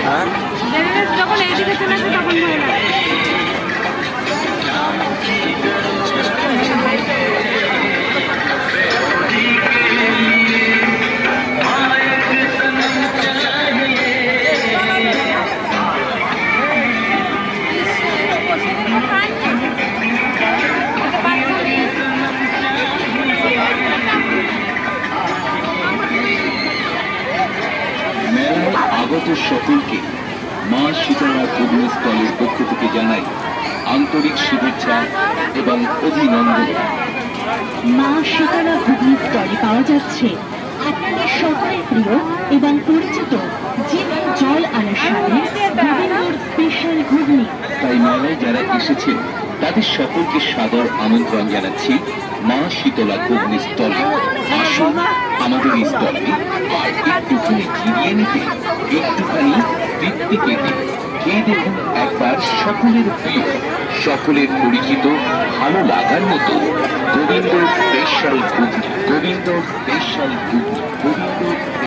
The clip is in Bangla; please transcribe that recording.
হ্যাঁ যখন এইদিকে চলে আসে তখন ভয় লাগে। মেলায় আগত সকলকে মা শীতলা পূর্ণস্থলের পক্ষ থেকে জানাই আন্তরিক শুভেচ্ছা এবং অভিনন্দন। মা শীতলা হুগলি স্তরে পাওয়া যাচ্ছে আপনাদের সকলের প্রিয় এবং পরিচিত জিভে জল আনার সাথে গোবিন্দর স্পেশাল ঘুগনি। তাই মেলায় যারা এসেছেন তাদের সকলকে সাদর আমন্ত্রণ জানাচ্ছি মা শীতলা ঘুগনি স্থলে। আসুন আমাদের এই স্থলে আর একটুখানি জিরিয়ে নিতে, একটুখানি তৃপ্তি পেতে খেয়ে দেখুন একবার সকলের প্রিয়, সকলের পরিচিত, ভালো লাগার মতো গোবিন্দর স্পেশাল ঘুগনি। গোবিন্দর স্পেশাল ঘুগনি। গোবিন্দর